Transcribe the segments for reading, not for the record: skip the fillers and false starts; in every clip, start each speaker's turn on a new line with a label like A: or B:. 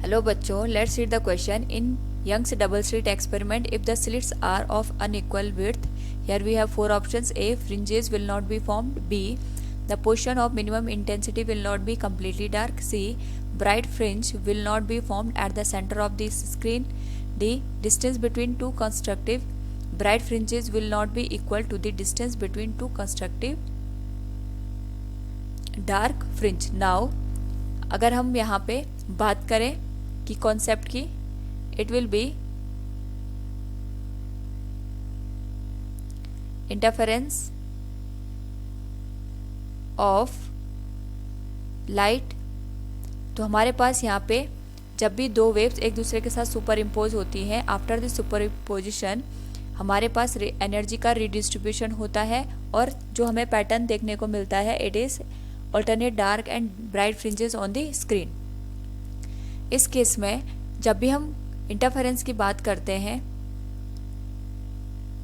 A: Hello बच्चों, let's read the question in Young's double slit experiment. If the slits are of unequal width, here we have four options. A, fringes will not be formed. B, the position of minimum intensity will not be completely dark. C, bright fringe will not be formed at the center of the screen. D, distance between two constructive bright fringes will not be equal to the distance between two constructive dark fringe. Now अगर हम यहाँ पे बात करें कि concept की, it will be interference of light. तो हमारे पास यहाँ पे जब भी दो वेव्स एक दूसरे के साथ सुपर इम्पोज होती हैं, आफ्टर द सुपर इम्पोजिशन हमारे पास एनर्जी का रिडिस्ट्रीब्यूशन होता है और जो हमें पैटर्न देखने को मिलता है, it is alternate dark and bright fringes on the screen. इस केस में जब भी हम इंटरफेरेंस की बात करते हैं,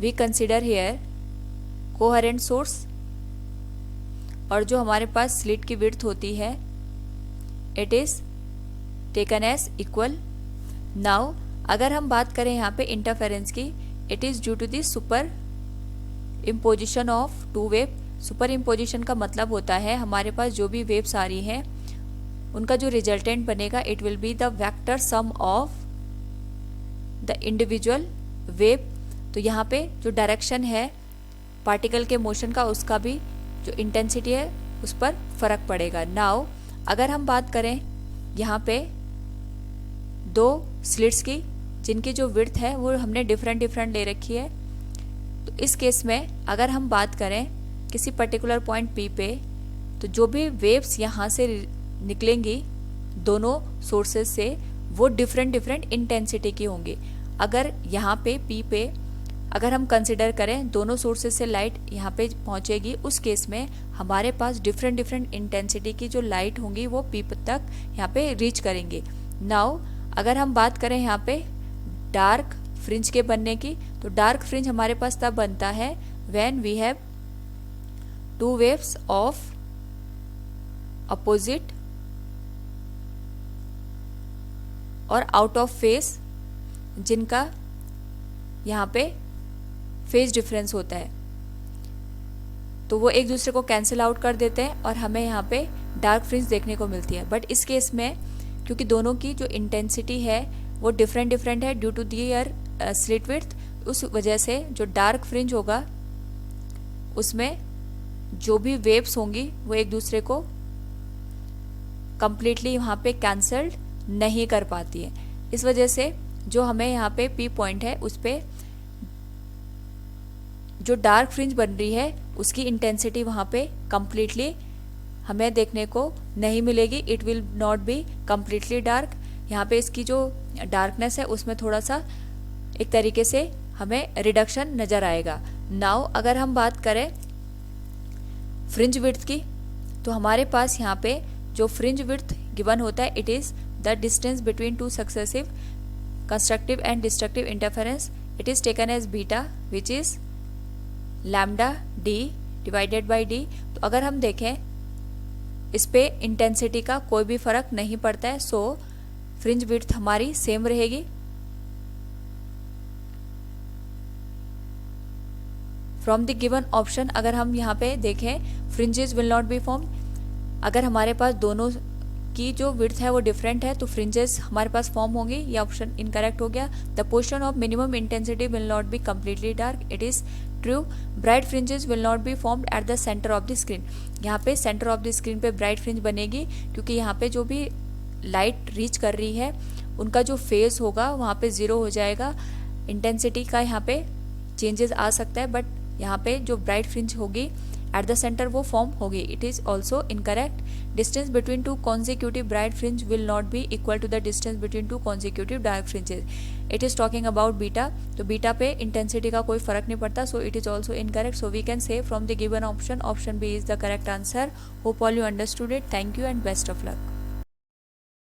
A: we consider here coherent source, और जो हमारे पास स्लिट की विड्थ होती है, it is taken as equal. Now अगर हम बात करें यहाँ पे इंटरफेरेंस की, it is due to the superimposition of two wave. Superimposition का मतलब होता है हमारे पास जो भी वेव्स आ रही हैं उनका जो रिजल्टेंट बनेगा, it will be the vector sum of the individual wave. तो यहाँ पे जो डायरेक्शन है पार्टिकल के मोशन का, उसका भी जो इंटेंसिटी है उस पर फर्क पड़ेगा. नाउ अगर हम बात करें यहाँ पे दो स्लिट्स की जिनकी जो विड्थ है वो हमने डिफरेंट ले रखी है, तो इस केस में अगर हम बात करें किसी पर्टिकुलर पॉइंट P पे, तो जो भी वेव्स यहाँ से निकलेंगी दोनों सोर्सेज से, वो डिफरेंट इंटेंसिटी की होंगी. अगर यहाँ पे P पे अगर हम कंसिडर करें दोनों सोर्सेज से लाइट यहाँ पे पहुँचेगी, उस केस में हमारे पास डिफरेंट इंटेंसिटी की जो लाइट होंगी वो P तक यहाँ पे रीच करेंगे. नाउ अगर हम बात करें यहाँ पे डार्क फ्रिंज के बनने की, तो डार्क फ्रिंज हमारे पास तब बनता है when we have two waves of opposite और आउट ऑफ फेस, जिनका यहाँ पे फेज डिफरेंस होता है, तो वो एक दूसरे को कैंसिल आउट कर देते हैं और हमें यहाँ पे डार्क फ्रिंज देखने को मिलती है. बट इस केस में क्योंकि दोनों की जो इंटेंसिटी है वो डिफरेंट है due to their slit width, उस वजह से जो डार्क फ्रिंज होगा उसमें जो भी वेव्स होंगी वो एक दूसरे को कंप्लीटली वहाँ पे कैंसल्ड नहीं कर पाती है. इस वजह से जो हमें यहाँ पे P पॉइंट है उस पे जो डार्क फ्रिंज बन रही है उसकी इंटेंसिटी वहाँ पे कंप्लीटली हमें देखने को नहीं मिलेगी. It will not be completely dark. यहाँ पे इसकी जो डार्कनेस है उसमें थोड़ा सा एक तरीके से हमें रिडक्शन नज़र आएगा. नाउ अगर हम बात करें फ्रिंज विड्थ की, तो हमारे पास यहाँ पे जो फ्रिंज विड्थ गिवन होता है, it is the distance between two successive constructive and destructive interference. It is taken as beta which is lambda D divided by D. तो अगर हम देखें इस पे इंटेंसिटी का कोई भी फर्क नहीं पड़ता है, सो फ्रिंज विड्थ हमारी सेम रहेगी. फ्रॉम द गिवन ऑप्शन अगर हम यहाँ पे देखें, fringes will not B form. अगर हमारे पास दोनों की जो विड्थ है वो डिफरेंट है तो फ्रिंजेस हमारे पास फॉर्म होंगी. ये ऑप्शन इनकरेक्ट हो गया. The portion of minimum intensity will not be completely dark. It is true. Bright fringes will not be formed at the centre of the screen. यहाँ पे सेंटर ऑफ द स्क्रीन पे bright fringe बनेगी क्योंकि यहाँ पे जो भी light reach कर रही है उनका जो फेज होगा वहाँ पे 0 हो जाएगा. इंटेंसिटी का यहाँ पे चेंजेस आ सकता है, बट यहाँ पे जो ब्राइट फ्रिंज होगी एट द सेंटर वो फॉर्म होगी. It is also incorrect. Distance between two consecutive bright fringe will not be equal to the distance between two consecutive dark fringes. It is talking about beta, तो beta पे intensity का कोई फर्क नहीं पड़ता, so it is also incorrect. So we can say from the given option, option B is the correct answer. Hope all you understood it. Thank you and best of luck.